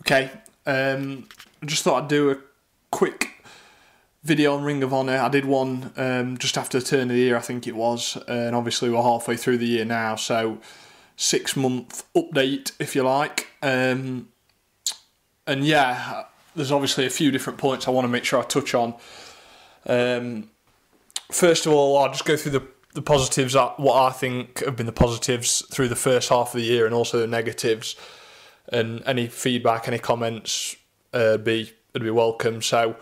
Okay, I just thought I'd do a quick video on Ring of Honor. I did one just after the turn of the year, I think it was, and obviously we're halfway through the year now, so 6-month update, if you like. And yeah, there's obviously a few different points I want to make sure I touch on. First of all, I'll just go through the positives, what I think have been the positives through the first half of the year, and also the negatives. And any feedback, any comments would be welcome. So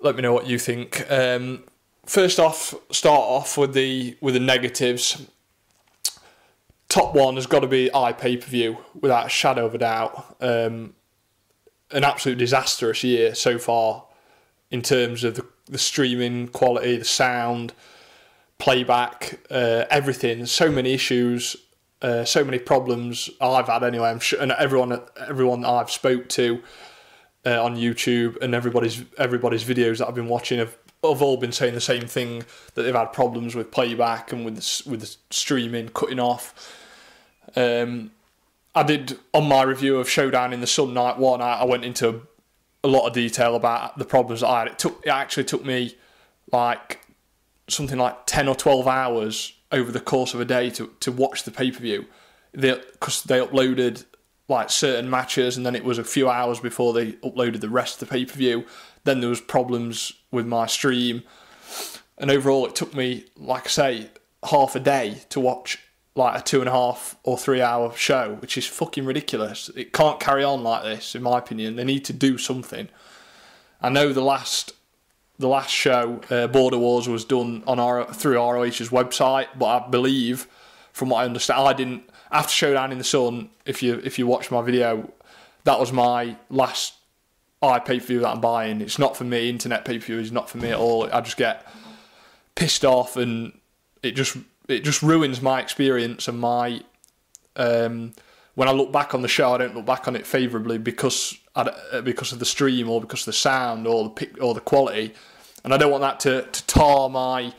let me know what you think. First off, start off with the negatives. Top one has got to be iPay-per-view, without a shadow of a doubt. An absolute disastrous year so far in terms of the streaming quality, the sound, playback, everything. So many issues. So many problems I've had anyway. I'm sure, and everyone that I've spoke to on YouTube and everybody's videos that I've been watching have all been saying the same thing, that they've had problems with playback and with the streaming cutting off. I did, on my review of Showdown in the Sun Night 1, I went into a lot of detail about the problems that I had. It actually took me something like 10 or 12 hours over the course of a day to watch the pay-per-view, because they uploaded certain matches, and then it was a few hours before they uploaded the rest of the pay-per-view. Then there was problems with my stream, and overall it took me, like I say, half a day to watch a 2.5 or 3 hour show, which is fucking ridiculous. It can't carry on like this, in my opinion. They need to do something. I know the last show, Border Wars, was done through ROH's website, but I believe, from what I understand, I didn't. After Showdown in the Sun, if you watch my video, that was my last pay-per-view that I'm buying. It's not for me. Internet pay-per-view is not for me at all. I just get pissed off, and it just ruins my experience and my. When I look back on the show, I don't look back on it favourably because of the stream, or because of the sound, or the quality, and I don't want that to tar my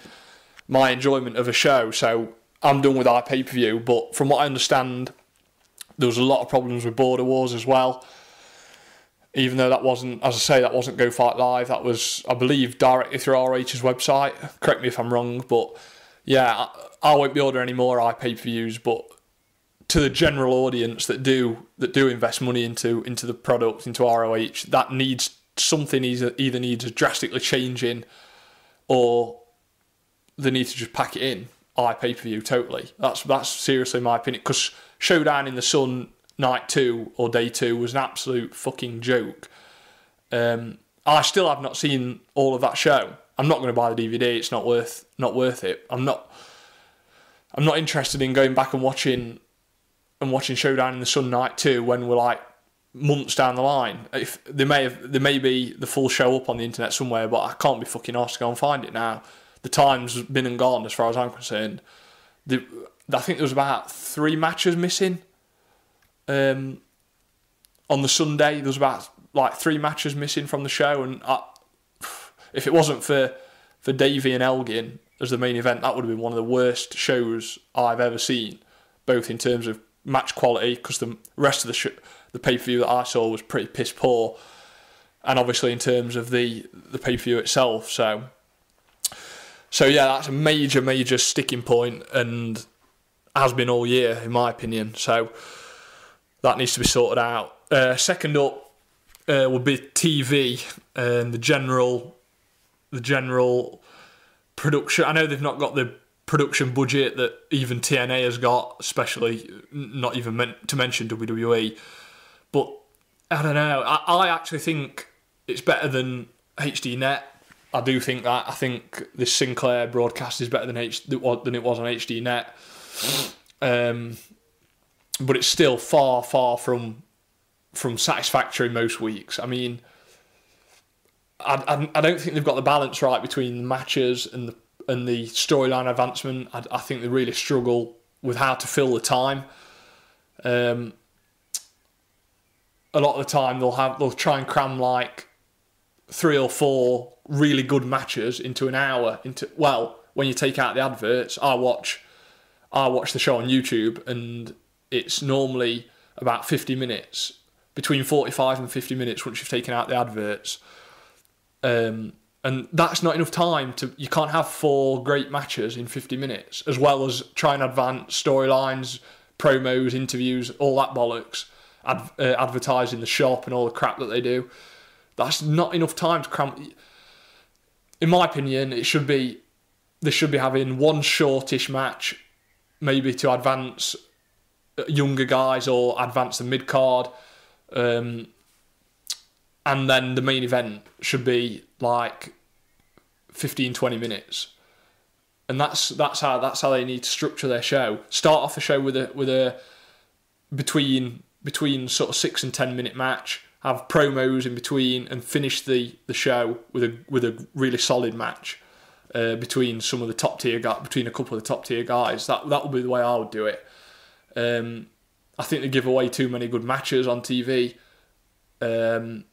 enjoyment of a show. So I'm done with our pay-per-view. But from what I understand, there was a lot of problems with Border Wars as well. Even though that wasn't, as I say, that wasn't Go Fight Live. That was, I believe, directly through ROH's website. Correct me if I'm wrong, but yeah, I won't be ordering any more iPay-per-views. But to the general audience that do invest money into the product, into ROH, that needs something, either needs drastically changing, or they need to just pack it in iPay-per-view totally. That's seriously my opinion, because Showdown in the Sun Night 2 or Day 2 was an absolute fucking joke. I still have not seen all of that show. I'm not going to buy the DVD. It's not worth it. I'm not interested in going back and watching Showdown in the Sun Night 2 when we're months down the line. If there may be the full show up on the internet somewhere, but I can't be fucking arsed to go and find it now. The time's been and gone as far as I'm concerned. I think there was about 3 matches missing. On the Sunday, there was about 3 matches missing from the show, and if it wasn't for Davey and Elgin as the main event, that would have been one of the worst shows I've ever seen, both in terms of match quality, because the rest of the pay-per-view that I saw was pretty piss poor, and obviously in terms of the pay-per-view itself. So yeah, that's a major sticking point, and has been all year, in my opinion. So that needs to be sorted out. Second up would be TV and the general production. I know they've not got the production budget that even TNA has got, especially not even meant to mention WWE. But I don't know. I actually think it's better than HDNet. I do think that. I think this Sinclair broadcast is better than it was on HDNet. But it's still far from satisfactory most weeks. I mean, I don't think they've got the balance right between the matches and the storyline advancement. I think they really struggle with how to fill the time. A lot of the time they'll try and cram 3 or 4 really good matches into an hour. When you take out the adverts, I watch the show on YouTube, and it's normally about 50 minutes between 45 and 50 minutes once you've taken out the adverts. And that's not enough time you can't have 4 great matches in 50 minutes, as well as try and advance storylines, promos, interviews, all that bollocks, advertising the shop and all the crap that they do. That's not enough time to cram. In my opinion, they should be having one shortish match, maybe to advance younger guys or advance the mid card, and then the main event should be like 15-20 minutes, and that's how they need to structure their show. Start off the show with a between sort of 6 and 10 minute match, have promos in between, and finish the show with a really solid match between some of the top tier between a couple of the top tier guys. That would be the way I would do it. I think they give away too many good matches on TV. I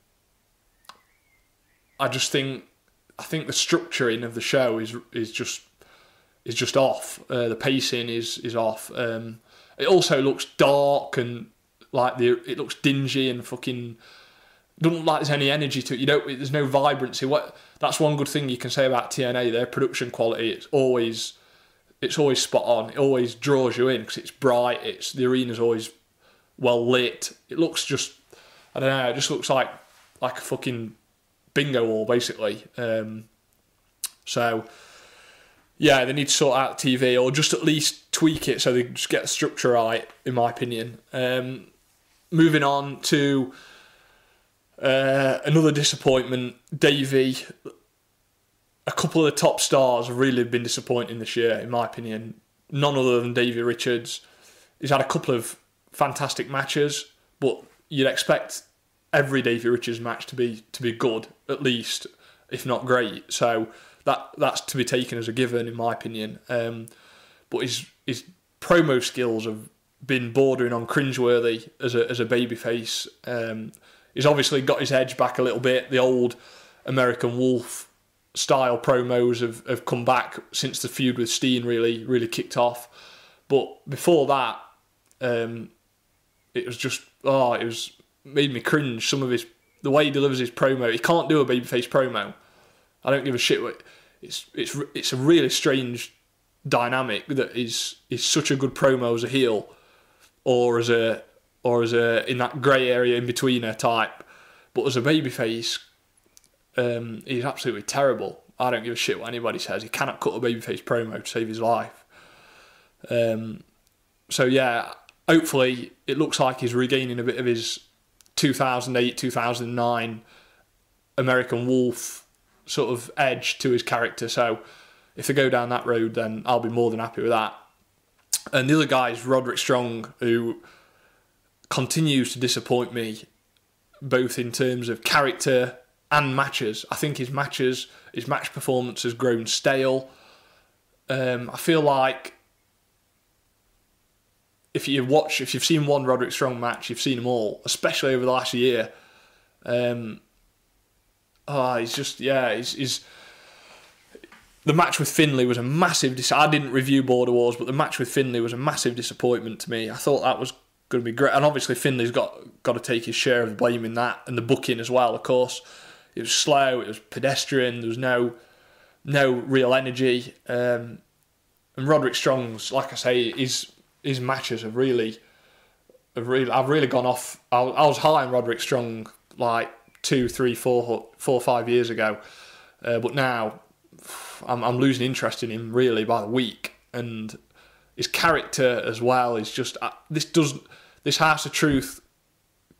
think the structuring of the show is just off. The pacing is off. It also looks dark and it looks dingy and fucking doesn't look like there's any energy to it. There's no vibrancy. That's one good thing you can say about TNA. Their production quality, it's always spot on. It always draws you in because it's bright. The arena's always well lit. It looks just, I don't know. It just looks like a fucking bingo hall, basically. So yeah, they need to sort out TV or just at least tweak it so they just get the structure right, in my opinion. Moving on to another disappointment, Davey. A couple of the top stars have really been disappointing this year, in my opinion. None other than Davey Richards. He's had a couple of fantastic matches, but you'd expect every Davey Richards match to be good, at least, if not great. So that's to be taken as a given, in my opinion. But his promo skills have been bordering on cringeworthy as a babyface. He's obviously got his edge back a little bit. The old American Wolf style promos have come back since the feud with Steen really kicked off. But before that, it was made me cringe. Some of the way he delivers his promo. He can't do a babyface promo. I don't give a shit. It's a really strange dynamic that is such a good promo as a heel, or as a in that grey area in betweener type. But as a babyface, he's absolutely terrible. I don't give a shit what anybody says. He cannot cut a babyface promo to save his life. So yeah, hopefully it looks like he's regaining a bit of his 2008, 2009 American Wolf sort of edge to his character. So if they go down that road, then I'll be more than happy with that. And the other guy is Roderick Strong, who continues to disappoint me, both in terms of character and matches. I think his match performance has grown stale. I feel like if you've seen one Roderick Strong match, you've seen them all, especially over the last year. He's the match with Finlay was a massive. I didn't review Border Wars, but the match with Finlay was a massive disappointment to me. I thought that was going to be great, and obviously Finlay's got to take his share of the blame in that, and the booking as well. Of course, it was slow, it was pedestrian. There was no real energy. And Roderick Strong's, like I say, his matches have really I've really gone off. I was high on Roderick Strong like 2, 3, 4, 5 years ago, but now I'm losing interest in him really by the week, and his character as well is just this House of Truth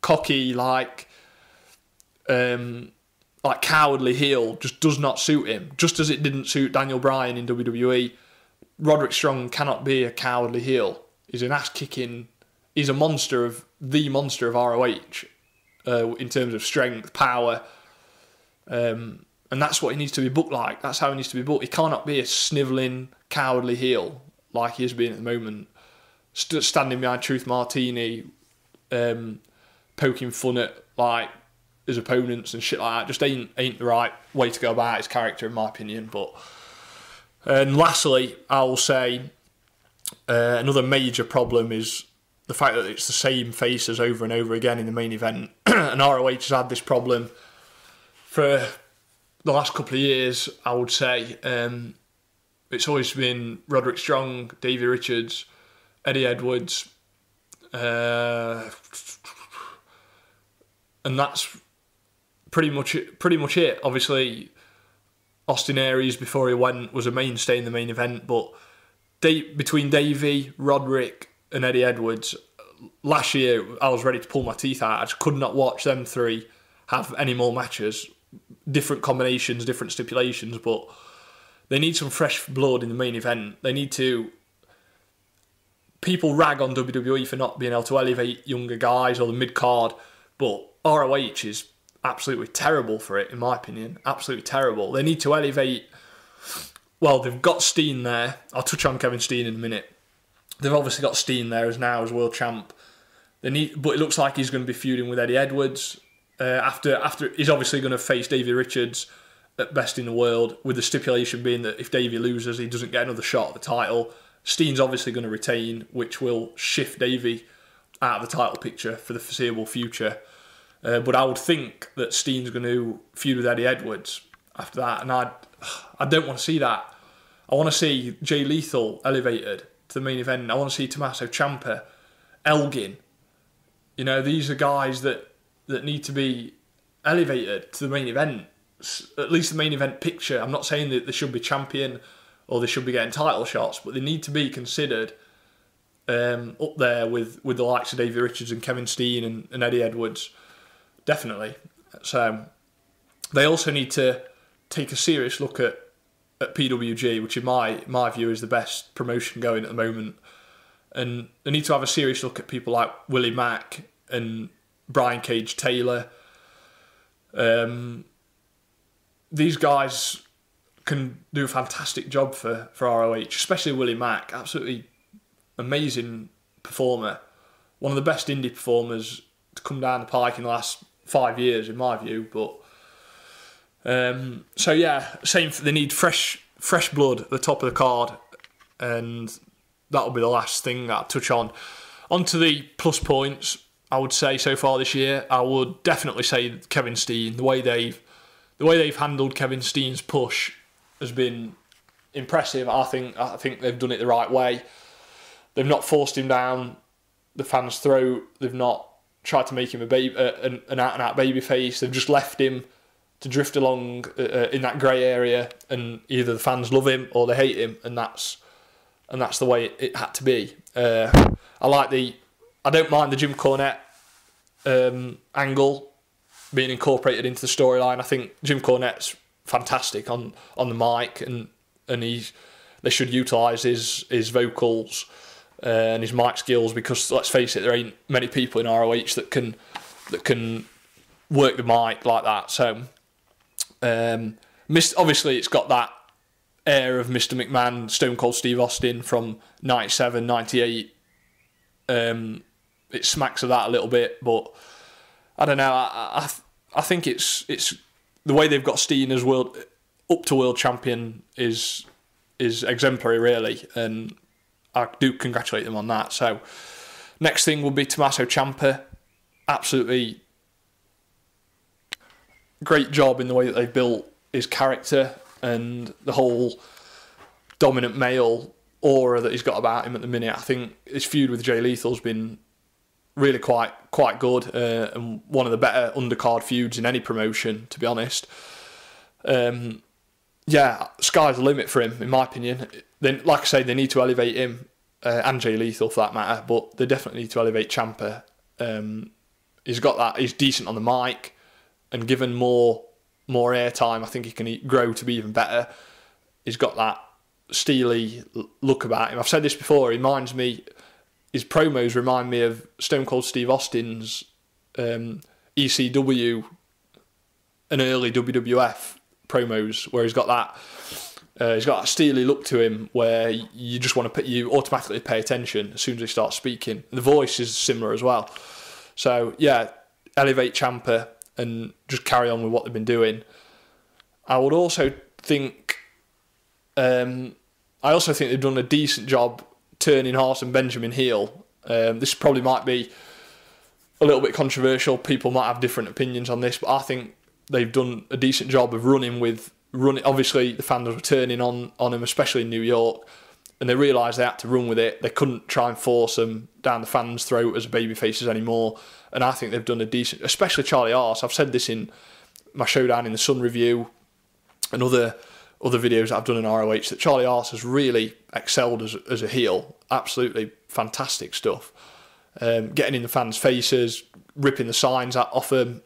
cocky like cowardly heel just does not suit him, just as it didn't suit Daniel Bryan in WWE. Roderick Strong cannot be a cowardly heel. He's an ass-kicking. He's the monster of ROH in terms of strength, power, and that's what he needs to be booked like. That's how he needs to be booked. He cannot be a snivelling, cowardly heel like he is being at the moment, standing behind Truth Martini, poking fun at like his opponents and shit like that. Just ain't the right way to go about his character, in my opinion. And lastly, I will say another major problem is the fact that it's the same faces over and over again in the main event. and ROH has had this problem for the last couple of years, I would say. It's always been Roderick Strong, Davey Richards, Eddie Edwards, and that's pretty much it. Obviously, Austin Aries, before he went, was a mainstay in the main event, but between Davey, Roderick and Eddie Edwards, last year I was ready to pull my teeth out. I just could not watch them three have any more matches. Different combinations, different stipulations, but they need some fresh blood in the main event. They need to... People rag on WWE for not being able to elevate younger guys or the mid-card, but ROH is absolutely terrible for it, in my opinion. Absolutely terrible. They need to elevate... Well, they've got Steen there. I'll touch on Kevin Steen in a minute. They've obviously got Steen there as world champ. But it looks like he's going to be feuding with Eddie Edwards. After he's obviously going to face Davey Richards at best in the world, with the stipulation being that if Davey loses, he doesn't get another shot at the title. Steen's obviously going to retain, which will shift Davey out of the title picture for the foreseeable future. But I would think that Steen's going to feud with Eddie Edwards after that, and I don't want to see that. I want to see Jay Lethal elevated to the main event. I want to see Tommaso Ciampa, Elgin. You know, these are guys that need to be elevated to the main event, at least the main event picture. I'm not saying that they should be champion or they should be getting title shots, but they need to be considered up there with the likes of Davey Richards and Kevin Steen and Eddie Edwards. Definitely. So they also need to take a serious look at PWG, which in my view is the best promotion going at the moment. And they need to have a serious look at people like Willie Mack and Brian Cage Taylor. These guys can do a fantastic job for ROH, especially Willie Mack. Absolutely amazing performer. One of the best indie performers to come down the pike in the last 5 years, in my view. But so yeah, they need fresh blood at the top of the card, and that'll be the last thing that I'll touch on. On to the plus points, I would say so far this year, I would definitely say Kevin Steen. The way they've handled Kevin Steen's push has been impressive. I think they've done it the right way. They've not forced him down the fans' throat. They've not tried to make him an out-and-out babyface. They've just left him to drift along in that grey area, and either the fans love him or they hate him, and that's the way it had to be. I don't mind the Jim Cornette angle being incorporated into the storyline. I think Jim Cornette's fantastic on the mic, and they should utilise his vocals and his mic skills, because let's face it, there ain't many people in ROH that can work the mic like that. So obviously it's got that air of Mr. McMahon, Stone Cold Steve Austin from 97, 98. It smacks of that a little bit, but I don't know. I think it's the way they've got Steen as up to world champion is exemplary, really, and I do congratulate them on that. So next thing will be Tommaso Ciampa. Absolutely great job in the way that they've built his character and the whole dominant male aura that he's got about him at the minute. I think his feud with Jay Lethal's been really quite good, and one of the better undercard feuds in any promotion, to be honest. Yeah, sky's the limit for him, in my opinion. Then, like I say, they need to elevate him and Jay Lethal for that matter, but they definitely need to elevate Ciampa. He's got that. He's decent on the mic, and given more airtime, I think he can grow to be even better. He's got that steely look about him. I've said this before. His promos remind me of Stone Cold Steve Austin's ECW and early WWF promos, where he's got that steely look to him, where you automatically pay attention as soon as he starts speaking. The voice is similar as well. So yeah, elevate Ciampa and just carry on with what they've been doing. I would also think, they've done a decent job turning Hart and Benjamin heel. This probably might be a little bit controversial. People might have different opinions on this, but I think they've done a decent job of running. Obviously, the fans were turning on him, especially in New York, and they realised they had to run with it. They couldn't try and force him down the fans' throat as babyfaces anymore. And I think they've done a decent, especially Charlie Arse. I've said this in my Showdown in the Sun review and other videos that I've done in ROH, that Charlie Arse has really excelled as a heel. Absolutely fantastic stuff. Getting in the fans' faces, ripping the signs off them,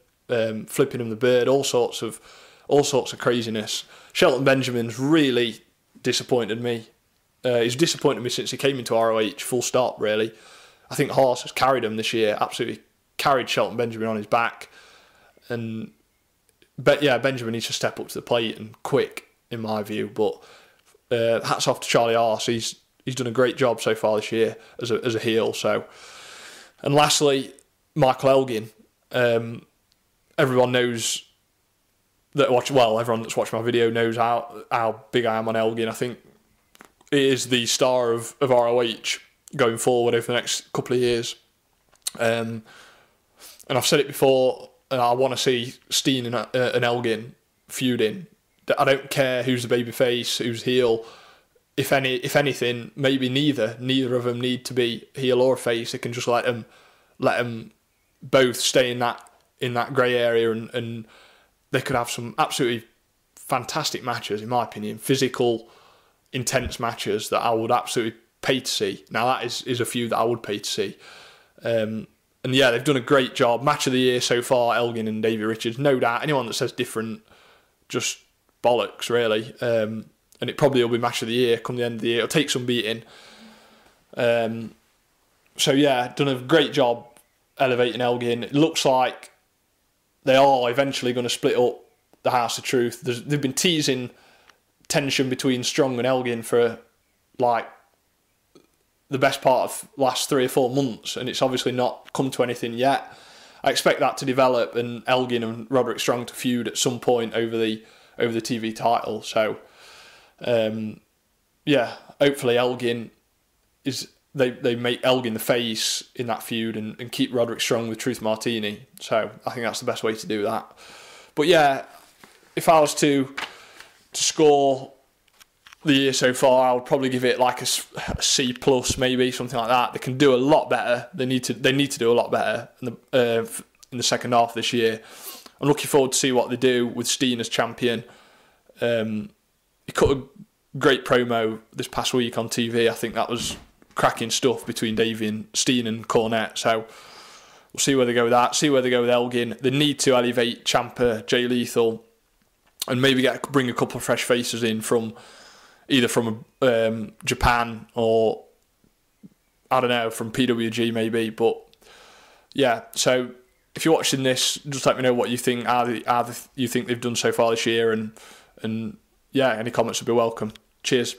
flipping them the bird, all sorts of craziness. Shelton Benjamin's really disappointed me. He's disappointed me since he came into ROH, full stop, really. I think Horse has carried him this year, absolutely carried Shelton Benjamin on his back. But yeah, Benjamin needs to step up to the plate and quick, in my view. But hats off to Charlie Arse. He's done a great job so far this year as a heel. So, and lastly, Michael Elgin. Everyone knows that everyone that's watched my video knows how big I am on Elgin. I think it is the star of ROH going forward over the next couple of years. And I've said it before, and I want to see Steen and Elgin feuding. I don't care who's the babyface, who's heel. If anything, maybe neither of them need to be heel or face. They can just let them both stay in that grey area, and they could have some absolutely fantastic matches, in my opinion. Physical, intense matches that I would absolutely pay to see. Now that is a few that I would pay to see. And yeah, they've done a great job. Match of the year so far, Elgin and Davey Richards. No doubt. Anyone that says different, just bollocks, really. And it probably will be match of the year come the end of the year. It'll take some beating. So yeah, done a great job elevating Elgin. It looks like they are eventually going to split up the House of Truth. They've been teasing tension between Strong and Elgin for like the best part of last 3 or 4 months, and it's obviously not come to anything yet. I expect that to develop, and Elgin and Roderick Strong to feud at some point over the TV title. So yeah, hopefully Elgin they make Elgin the face in that feud and keep Roderick Strong with Truth Martini. So I think that's the best way to do that. But yeah, if I was to score the year so far, I would probably give it like a C plus, maybe something like that. They can do a lot better. They need to do a lot better in the second half of this year. I'm looking forward to see what they do with Steen as champion. He cut a great promo this past week on TV. I think that was cracking stuff between Davey and Steen and Cornette. So we'll see where they go with that. See where they go with Elgin. They need to elevate Ciampa, Jay Lethal, and maybe bring a couple of fresh faces in from Japan or I don't know, from PWG maybe. But yeah, so if you're watching this, just let me know what you think. How you think they've done so far this year, and yeah, any comments would be welcome. Cheers.